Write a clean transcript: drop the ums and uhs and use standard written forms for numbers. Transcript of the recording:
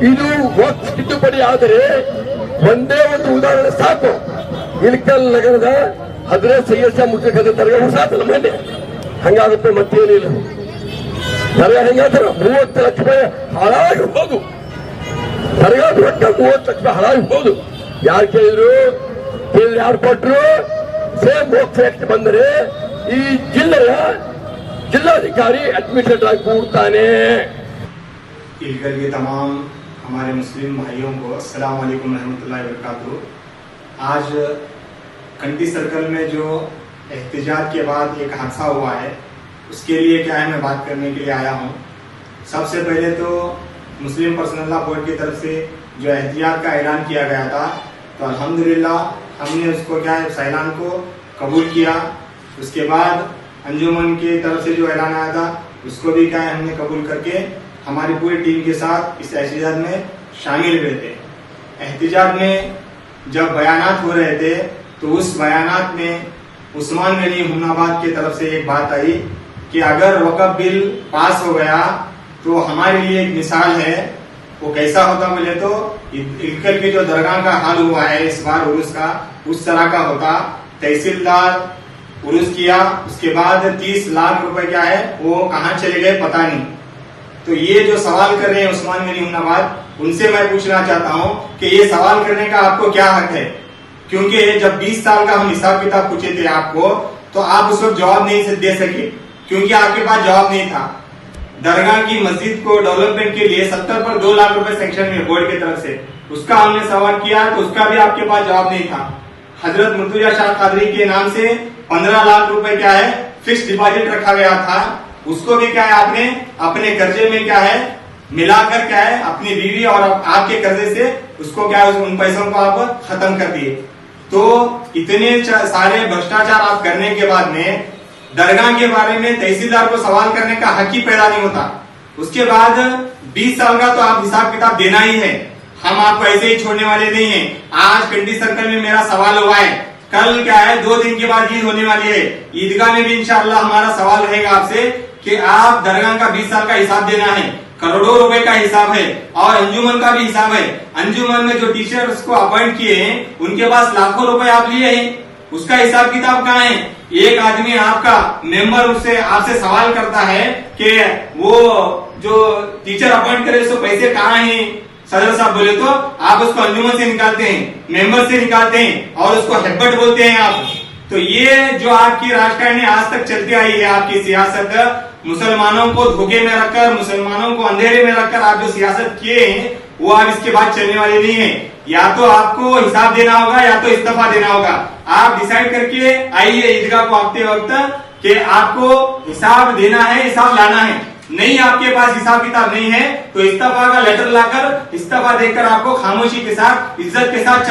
ಇದು ವಕ್ಫ್ ತಿದ್ದುಪಡಿ ಆದರೆ ಒಂದೇ ಒಂದು ಉದಾಹರಣೆ ಸಾಕು. ಇಳಕಲ್ ನಗರದ ಹಜರತ್ ಸೈಯದ್ ಶಾ ಮುಖ್ಯ ದರ್ಗಾ ಹೊಸಾತಲ್ಲ ಮೊನ್ನೆ ಹಂಗಾಗುತ್ತೆ, ಮತ್ತೇನಿಲ್ಲ. ದರ್ಗಾ ಹೆಂಗಾದ್ರೆ 30 ಲಕ್ಷ ರೂಪಾಯಿ ಹಾಳಾಗಿರ್ಬೋದು, ದರ್ಗಾ ದೊಡ್ಡ 30 ಲಕ್ಷ ರೂಪಾಯಿ ಹಾಳಾಗಿರ್ಬೋದು. ಯಾರು ಕೇಳಿದ್ರು ಯಾರು ಕೊಟ್ಟರು? ಸೇಮ್ ವಕ್ಫ್ ಆಕ್ಟ್ ಬಂದರೆ ಈ ಜಿಲ್ಲೆಯ जिलाधिकारी एडमिनिस्ट्रेटर आगे पूछताने। इलकल के तमाम हमारे मुस्लिम भाइयों को अस्सलाम वालेकुम रहमतुल्लाहि व बरकातुहू। आज कंटी सर्कल में जो एहतजाज के बाद एक हादसा हुआ है उसके लिए क्या है मैं बात करने के लिए आया हूँ। सबसे पहले तो मुस्लिम पर्सनल लॉ बोर्ड की तरफ से जो एहतजाज का ऐलान किया गया था तो अल्हम्दुलिल्लाह हमने उसको क्या है उस ऐलान को कबूल किया। उसके बाद अंजुमन की तरफ से जो ऐलान आया था उसको भी क्या है हमने कबूल करके हमारी पूरी टीम के साथ इस एहतजाज में शामिल हुए थे। एहतजाज में जब बयानात हो रहे थे तो उस बयानात में उस्मान गनी हुमनाबाद की तरफ से एक बात आई कि अगर वक़्फ़ बिल पास हो गया तो हमारे लिए एक मिसाल है। वो कैसा होता बोले तो इलकल की जो दरगाह का हाल हुआ है इस बार उर्स का, उस तरह का होता। तहसीलदार उर्स किया, उसके बाद 30 लाख रुपए क्या है वो कहाँ चले गए पता नहीं। तो ये जो सवाल कर रहे हैं उस्मान गनी हुमनाबाद, उनसे मैं पूछना चाहता हूँ कि ये सवाल करने का आपको क्या हक है? क्योंकि जब 20 साल का हम हिसाब किताब पूछे थे आपको तो आप उस वक्त जवाब नहीं दे सके क्योंकि आपके पास जवाब नहीं था। दरगाह की मस्जिद को डेवलपमेंट के लिए 70 पर 2 लाख रुपए सैंक्शन हुए बोर्ड की तरफ से, उसका हमने सवाल किया तो उसका भी आपके पास जवाब नहीं था। हजरत मुर्तजा शाह कादरी के नाम से 15 लाख रुपए क्या है फिक्स डिपॉजिट रखा गया था, उसको भी क्या है आपने अपने कर्जे में क्या है मिलाकर क्या है अपनी बीवी और आपके कर्जे से उसको क्या है उन पैसों को आप खत्म कर दिए। तो इतने सारे भ्रष्टाचार आप करने के बाद में दरगाह के बारे में तहसीलदार को सवाल करने का हक ही पैदा नहीं होता। उसके बाद 20 साल का तो आप हिसाब किताब देना ही है, हम आपको ऐसे ही छोड़ने वाले नहीं है। आज कंटी सर्कल में मेरा सवाल हुआ है, कल क्या है 2 दिन के बाद ईद होने वाली है, ईदगाह में भी इंशाअल्लाह हमारा सवाल रहेगा आपसे कि आप दरगाह का 20 साल का हिसाब देना है, करोड़ों रुपए का हिसाब है और अंजुमन का भी हिसाब है। अंजुमन में जो टीचर्स को अपॉइंट किए हैं उनके पास लाखों रुपए आप लिए हैं, उसका हिसाब किताब कहाँ है? एक आदमी आपका मेंबर उससे आपसे सवाल करता है कि वो जो टीचर अपॉइंट करे उसको पैसे कहाँ हैं? सदर साहब बोले तो आप उसको अंजुमन से निकालते हैं, मेंबर से निकालते हैं और उसको हेब्बट बोलते हैं आप। तो ये जो आपकी राजकारणी आज तक चलती आई है, आपकी सियासत मुसलमानों को धोखे में रखकर, मुसलमानों को अंधेरे में रखकर आप जो सियासत किए हैं वो आप इसके बाद चलने वाले नहीं है। या तो आपको हिसाब देना होगा या तो इस्तीफा देना होगा। आप डिसाइड करके आइए ईदगाह को आते वक्त कि आपको हिसाब देना है, हिसाब लाना है। नहीं आपके पास हिसाब किताब नहीं है तो इस्तीफा का लेटर लाकर इस्तीफा देकर आपको खामोशी के साथ इज्जत के साथ